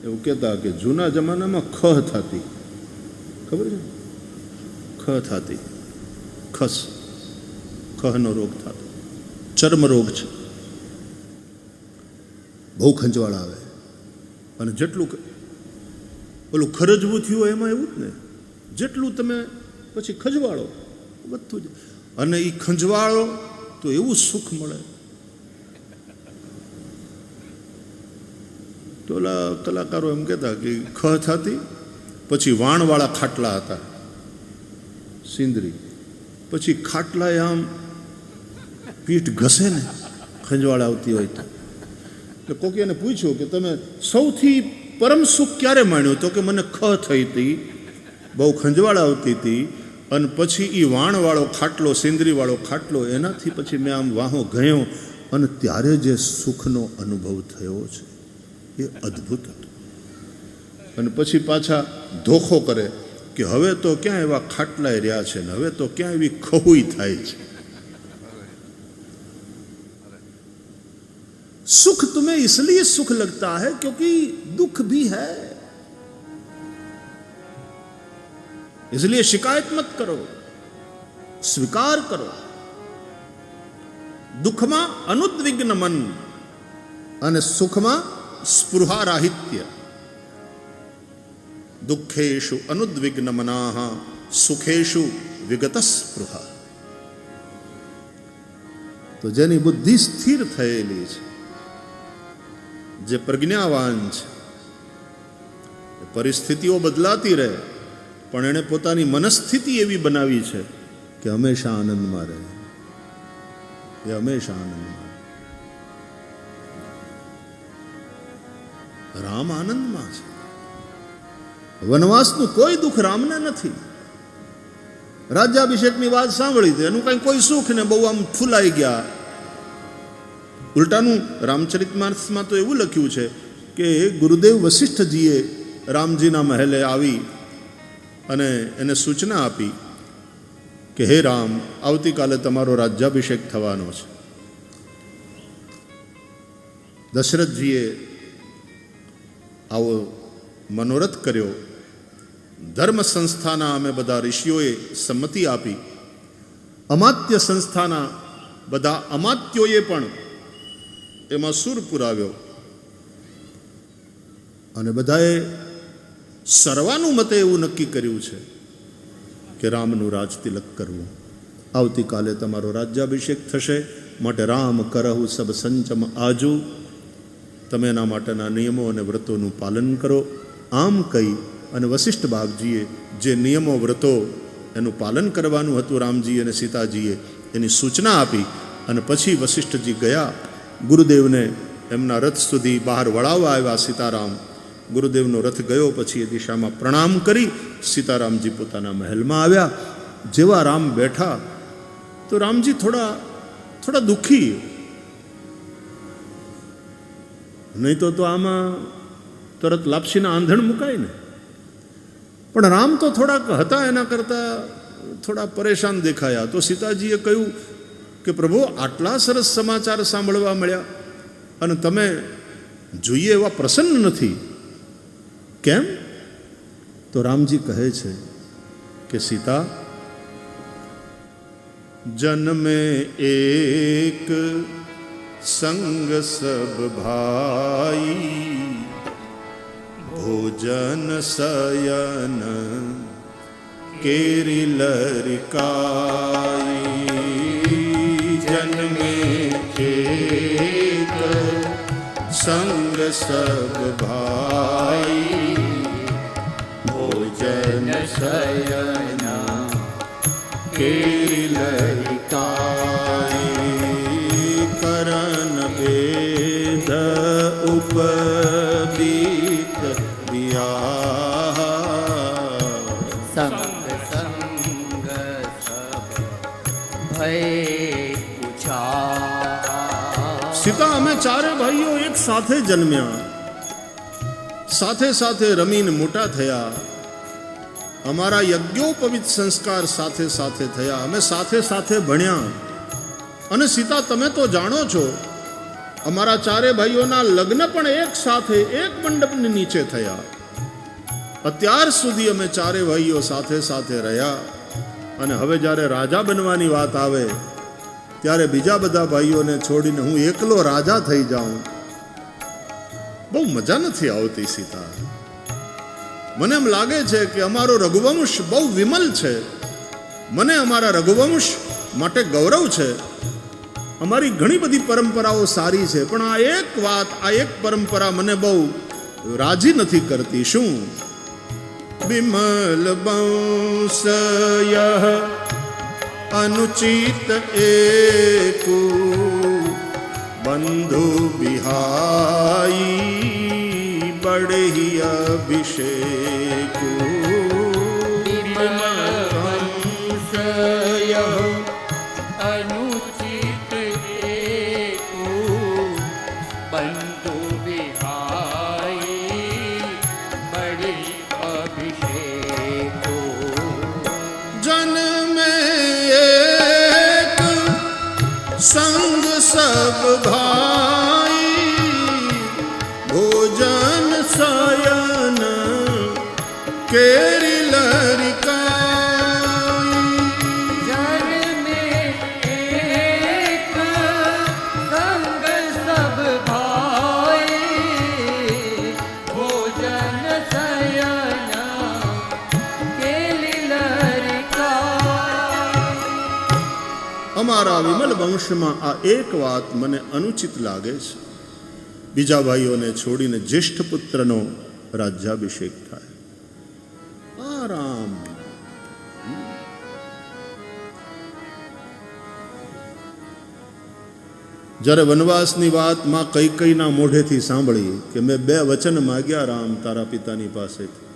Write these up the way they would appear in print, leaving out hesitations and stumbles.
એવું કહેતા કે જૂના જમાનામાં ખહ થતી, ખબર છે? ખહ થતી, ખહનો રોગ થતો, ચર્મ રોગ છે, બહુ ખંજવાળ આવે. અને જેટલું ઓલું ખરજવું થયું હોય એમાં એવું જ ને, જેટલું તમે પછી ખંજવાળો વધતું જ. અને એ ખંજવાળો તો એવું સુખ મળે. તો ઓલા કલાકારો એમ કહેતા કે ખહ થતી, પછી વાણવાળા ખાટલા હતા, સિંદરી, પછી ખાટલા આમ પીઠ ઘસે ને ખંજવાળ આવતી હોય તો. એટલે કોકે એને પૂછ્યું કે તમે સૌથી પરમ સુખ ક્યારે માણ્યું? તો કે મને ખહ થઈ હતી, બહુ ખંજવાળ આવતી હતી, અને પછી એ વાણવાળો ખાટલો, સિંદરીવાળો ખાટલો, એનાથી પછી મેં આમ વાહો ગયો, અને ત્યારે જે સુખનો અનુભવ થયો છે એ અદ્ભુત હતો. અને પછી પાછા ધોખો કરે કે હવે તો ક્યાં એવા ખાટલાય રહ્યા છે ને હવે તો ક્યાં એવી ખહુઈ થાય છે. सुख तुम्हें इसलिए सुख लगता है क्योंकि दुख भी है, इसलिए शिकायत मत करो, स्वीकार करो. दुखમાં અનુદ્વિગ્ન મન અને સુખમાં સ્પૃહારાહિત્ય. દુઃખેષુ અનુદ્વિગ્ન મનાઃ સુખેષુ વિગત સ્પૃહા. તો જેની બુદ્ધિ સ્થિર થયેલી છે, જે પ્રજ્ઞાવાન છે, પરિસ્થિતિઓ બદલાતી રહે પણ એણે પોતાની મનસ્થિતિ એવી બનાવી છે કે હંમેશા આનંદમાં રહે, એ હંમેશા આનંદમાં. રામ આનંદમાં છે. વનવાસનું કોઈ દુઃખ રામને નથી. રાજ્યાભિષેકની વાત સાંભળી હતી, એનું કઈ કોઈ સુખ ને, બહુ આમ ફૂલાઈ ગયા. ઉલટાનું રામચરિતમાનસમાં તો એવું લખ્યું છે કે ગુરુદેવ વશિષ્ઠજીએ રામજીના મહેલે આવી અને એને સૂચના આપી કે હે રામ, આવતીકાલે તમારો રાજ્યાભિષેક થવાનો છે. દશરથજીએ આવો મનોરથ કર્યો. ધર્મ સંસ્થાના અમે બધા ઋષિઓએ સંમતિ આપી, અમાત્ય સંસ્થાના બધા અમાત્યોએ પણ એમાં સુર પુરાવ્યો, અને બધાએ સર્વાનુમતે એવું નક્કી કર્યું છે કે રામનું રાજતિલક કરવું. આવતીકાલે તમારો રાજ્યાભિષેક થશે, માટે રામ કરહુ સબ સંચમ આજુ. તમે એના માટેના નિયમો અને વ્રતોનું પાલન કરો. આમ કહી અને વશિષ્ઠ બાપજીએ જે નિયમો વ્રતો એનું પાલન કરવાનું હતું રામજી અને સીતાજીએ, એની સૂચના આપી. અને પછી વશિષ્ઠજી ગયા, ગુરુદેવને એમના રથ સુધી બહાર વળાવવા આવ્યા. સીતારામ, ગુરુદેવનો રથ ગયો પછી એ દિશામાં પ્રણામ કરી સીતારામજી પોતાના મહેલમાં આવ્યા. જેવા રામ બેઠા તો રામજી થોડા દુઃખી. નહીં તો આમાં તરત લાપસીના આંધણ મુકાય ને. પણ રામ તો થોડાક હતા, એના કરતાં થોડા પરેશાન દેખાયા. તો સીતાજીએ કહ્યું કે પ્રભુ, આટલા સરસ સમાચાર સાંભળવા મળ્યા અને તમે જોઈએ એવા પ્રસન્ન નથી, કેમ? તો રામજી કહે છે કે સીતા, જન્મે એક સંગ સબ ભાઈ, ભોજન શયન કેરી લરિકાઈ. જન્મે એક સંગ સબ ભાઈ, ભોજન શયન કેરી લરિકાઈ. કરન ભેદ ઉપબીત વિયા, સંગ સંગ સબ ભય પૂછા. સીતા, અમે ચારે ભાઈઓ એક સાથે જન્મ્યા, સાથે સાથે રમીને મોટા થયા, અમારા યજ્ઞોપવિત સંસ્કાર સાથે સાથે થયા, અમે સાથે સાથે ભણ્યા. અને સીતા, તમે તો જાણો છો અમારા ચારે ભાઈઓના લગ્ન પણ એક સાથે એક મંડપની નીચે થયા. અત્યાર સુધી અમે ચારે ભાઈઓ સાથે સાથે રહ્યા, અને હવે જ્યારે રાજા બનવાની વાત આવે ત્યારે બીજા બધા ભાઈઓને છોડીને હું એકલો રાજા થઈ જાઉં, બહુ મજા નથી આવતી સીતા. મને એમ લાગે છે કે અમારો રઘુવંશ બહુ વિમલ છે, મને અમારા રઘુવંશ માટે ગૌરવ છે. અમારી ઘણી બધી પરંપરાઓ સારી છે, પણ આ એક વાત, આ એક પરંપરા મને બહુ રાજી નથી કરતી. શું? વિમલ વંશય અનુચિત એકુ બંધુ બિહાઈ બઢી અભિષેકુ. अनुचित एको बंधु विहाई बड़े अभिषेको. जन्मे एक संग सब भाई भोजन शयन केरी लरिकाई. जन में एक संग सब भाई भोजन शयन केली लरिका. અમારા વિમલ વંશમાં આ એક વાત મને અનુચિત લાગે છે. બીજા ભાઈઓને છોડીને જ્યેષ્ઠ પુત્રનો રાજ્યાભિષેક થાય. આરામ. જ્યારે વનવાસની વાત માં કૈકેયીના મોઢેથી સાંભળી કે મેં 2 વચન માગ્યા રામ તારા પિતાની પાસેથી.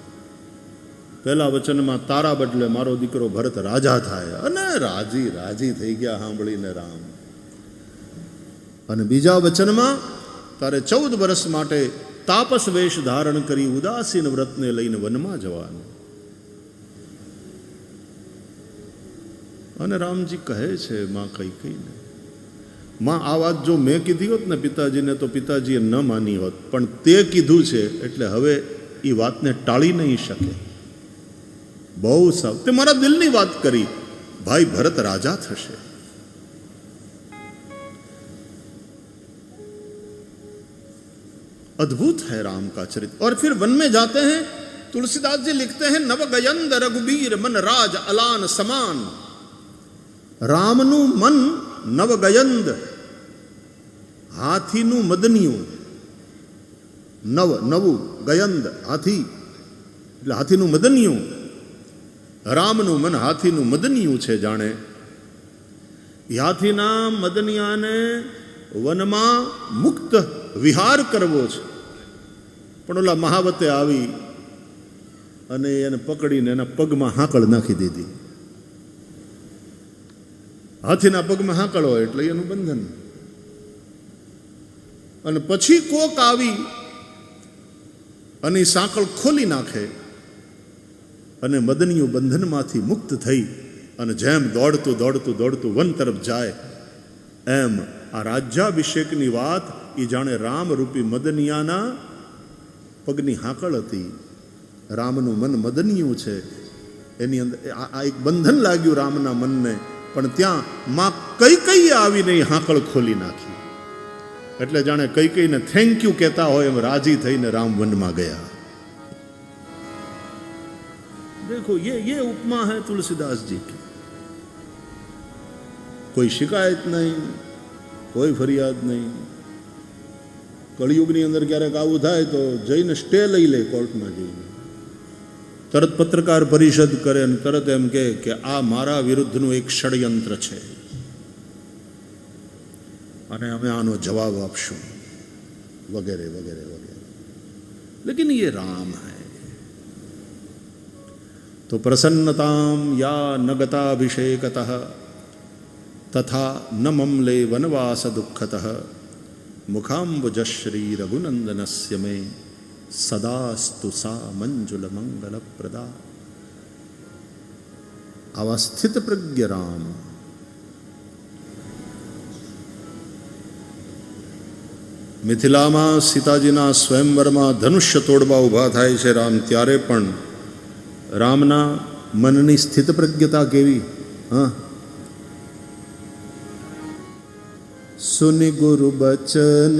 પહેલા વચનમાં તારા બદલે મારો દીકરો ભરત રાજા થાય, અને રાજી રાજી થઈ ગયા સાંભળીને રામ. અને બીજા વચનમાં તારે 14 વર્ષ માટે તાપસ વેશ ધારણ કરી ઉદાસીન વ્રતને લઈને વનમાં જવાનું. અને રામજી કહે છે માં કૈકેયીને, માં આ વાત જો મેં કીધી હોત ને પિતાજીને તો પિતાજીએ ન માની હોત, પણ તે કીધું છે એટલે હવે એ વાતને ટાળી નહીં શકે. બહુ સાવ તે મારા દિલની વાત કરી, ભાઈ ભરત રાજા થશે. अद्भुत है राम का चरित्र. और फिर वन में जाते हैं, तुलसीदास जी लिखते हैं नवगयंद रघुबीर मन राज अलान समान. रामનું મન નવગયંદ, હાથીનું મદનિયું. નવું ગયંદ હાથી એટલે હાથીનું મદનિયું. રામનું મન હાથીનું મદનિયું છે. જાણે હાથીના મદનિયાને વનમાં મુક્ત વિહાર કરવો છે, પણ ઓલા મહાવતે આવી અને એને પકડીને એના પગમાં હાંકળ નાખી દીધી. હાથીના પગમાં હાંકળ હોય એટલે એનું બંધન. અને પછી કોક આવી અને સાંકળ ખોલી નાખે અને મદનીયું બંધનમાંથી મુક્ત થઈ અને જેમ દોડતું દોડતું દોડતું વન તરફ જાય, એમ આ રાજ્યાભિષેકની વાત એ જાણે રામરૂપી મદનિયાના પગની હાંકળ હતી. રામનું મન મદનિયું છે, એની અંદર આ એક બંધન લાગ્યું રામના મનને, પણ ત્યાં માં કૈકેયી આવીને એ હાંકળ ખોલી નાખી. એટલે જાણે કૈકેયીને થેન્ક યુ કહેતા હોય એમ રાજી થઈને રામ વનમાં ગયા. देखो ये उपमा है तुलसीदास जी की. कोई शिकायत नहीं, कोई फरियाद नहीं. कलयुगની અંદર ક્યારેક આવું થાય તો જઈને સ્ટે લઈ લે કોર્ટમાં જઈને, તરત પત્રકાર પરિષદ કરે અને તરત એમ કહે કે આ મારા વિરુદ્ધનું એક ષડયંત્ર છે અને અમે આનો જવાબ આપશું વગેરે વગેરે વગેરે. लेकिन ये राम है तो प्रसन्नताम या नगताभिषेकतः तथा न ममले वनवास दुःखतः मुखाम्बुजश्री रघुनंदनस्य मे सदास्तु सा मंजुल मंगल प्रदा. आवा स्थित प्रज्ञ राम મિથિલામાં સીતાજીના સ્વયંવરમાં ધનુષ્ય તોડવા ઊભા થાય છે રામ, ત્યારે પણ રામના મનની સ્થિત પ્રજ્ઞતા કેવી? હા, સુનિ ગુરુ બચન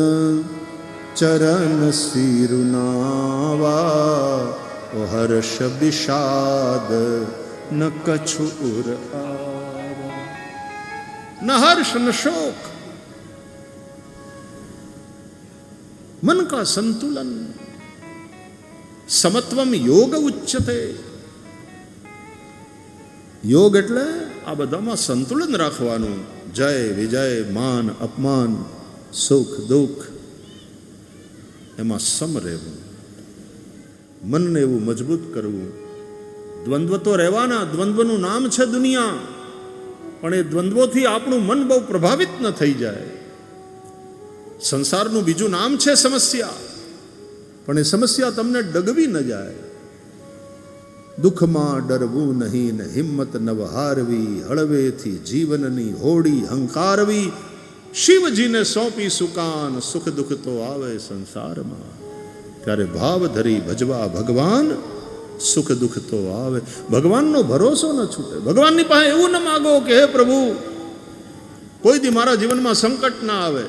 ચરણ સિરુનાવા, ઓ હર્ષ વિષાદ ન કछु ઉર આવા, ન હર્ષ ન શોક, मन का संतुलन, समत्वम योग उच्चते। योग એટલે આ બધામાં સંતુલન રાખવાનું, જય વિજય, માન અપમાન, સુખ દુઃખ, એમાં સમ રહેવું, મનને એવું મજબૂત કરવું. દ્વંદ્વ તો રહેવાના, દ્વંદ્વનું નામ છે દુનિયા, પણ એ દ્વંદ્વોથી આપણું મન બહુ પ્રભાવિત ન થઈ જાય. સંસારનું બીજું નામ છે સમસ્યા, પણ એ સમસ્યા તમને ડગવી ન જાય. દુઃખમાં ડરવું નહીં ને હિંમત નવ હારવી, હળવેથી જીવનની હોડી હંકારવી, શિવજીને સોંપી સુકાન, સુખ દુઃખ તો આવે સંસારમાં, ત્યારે ભાવ ધરી ભજવા ભગવાન, સુખ દુઃખ તો આવે. ભગવાનનો ભરોસો ન છૂટે. ભગવાનની પાસે એવું ન માગો કે હે પ્રભુ કોઈ દી મારા જીવનમાં સંકટ ના આવે,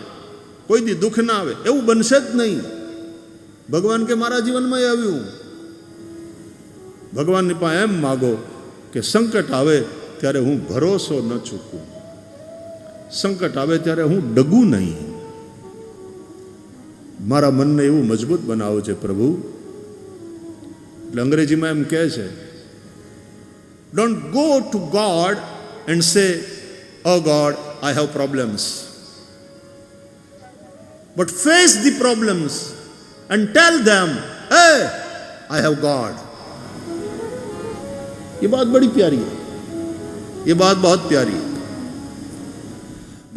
કોઈ દી દુઃખ ના આવે. એવું બનશે જ નહીં. ભગવાન કે મારા જીવનમાં આવ્યું. ભગવાનની પાસે એમ માગો કે સંકટ આવે ત્યારે હું ભરોસો ન ચૂકું, સંકટ આવે ત્યારે હું ડગું નહીં. મારા મનને એવું મજબૂત બનાવો છે પ્રભુ. એટલે અંગ્રેજીમાં એમ કહે છે, don't go to God and say oh God I have problems, but face the problems and tell them, hey, I have God. ये बात बड़ी प्यारी है, ये बात बहुत प्यारी है.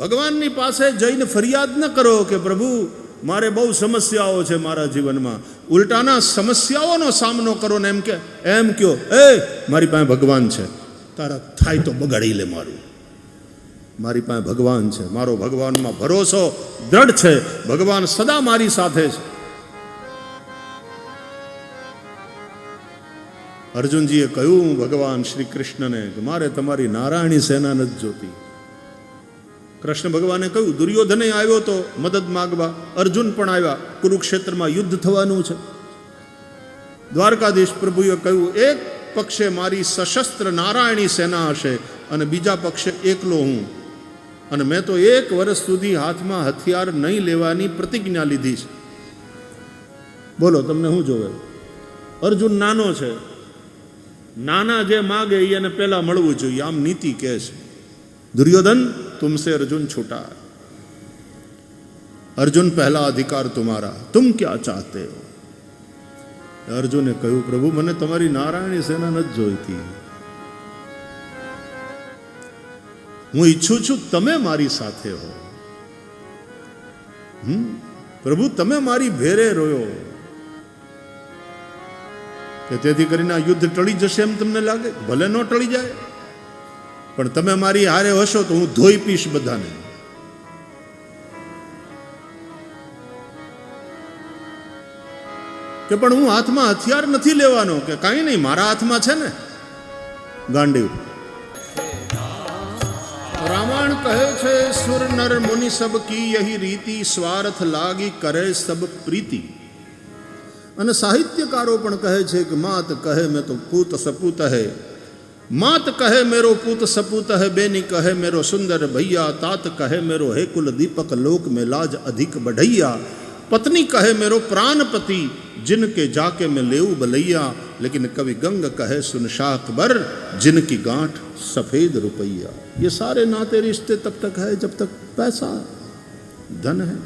ભગવાનની પાસે જઈને ફરિયાદ ન કરો કે પ્રભુ મારે બહુ સમસ્યાઓ છે મારા જીવનમાં. ઉલટાના સમસ્યાઓનો સામનો કરો ને એમ કયો, એ મારી પાસે ભગવાન છે, તારા થાય તો બગાડી લે મારું. મારી પાસે ભગવાન છે, મારો ભગવાનમાં ભરોસો દ્રઢ છે, ભગવાન સદા મારી સાથે છે. અર્જુનજીએ કહ્યું ભગવાન શ્રી કૃષ્ણને કે મારે તમારી નારાયણી સેના નથી જોતી. કૃષ્ણ ભગવાને કહ્યું, દુર્યોધને આવ્યો તો મદદ માગવા, અર્જુન પણ આવ્યા, કુરુક્ષેત્રમાં યુદ્ધ થવાનું છે. દ્વારકાધીશ પ્રભુએ કહ્યું, એક પક્ષે મારી સશસ્ત્ર નારાયણી સેના હશે અને બીજા પક્ષે એકલો હું, અને મેં તો 1 વર્ષ સુધી હાથમાં હથિયાર નહીં લેવાની પ્રતિજ્ઞા લીધી છે. બોલો તમને શું જોવે? અર્જુન નાનો છે, નાના જે માગે એને પહેલા મળવું જોઈએ, આમ નીતિ કહે છે. दुर्योधन तुमसे अर्जुन छूटा, अर्जुन पहला अधिकार तुम्हारा, तुम क्या चाहते हो? अर्जुने કહ્યું, પ્રભુ મને તમારી નારાયણી સેના નથી જોઈતી, હું ઈચ્છું છું તમે મારી સાથે હો. પ્રભુ તમે મારી ભેરે રહ્યો, કે તેથી કરીને આ યુદ્ધ ટળી જશે એમ તમને લાગે? ભલે ન ટળી જાય, પણ તમે મારી હારે હશો તો હું ધોઈ પીશ બધાને. કે પણ હું હાથમાં હથિયાર નથી લેવાનો. કે કાંઈ નહીં, મારા હાથમાં છે ને ગાંડીવ. રામાયણ કહે છે, સુર નર મુનિ સબ કી યહી રીતિ, સ્વાર્થ લાગી કરે સબ પ્રીતિ. અને સાહિત્યકારો પણ કહે છે કે માત કહે મેં તો પૂત સપૂત હૈ, मात कहे मेरो पूत सपूत है, बेनी कहे मेरो सुंदर भैया, तात कहे मेरो हे कुल दीपक, लोक में लाज अधिक बढ़ैया, पत्नी कहे मेरो प्राणपति, जिनके जाके मैं लेऊ बलैया, लेकिन कवि गंग कहे सुन शाकबर, जिनकी गांठ सफेद रुपैया. ये सारे नाते रिश्ते तब तक है जब तक पैसा धन है.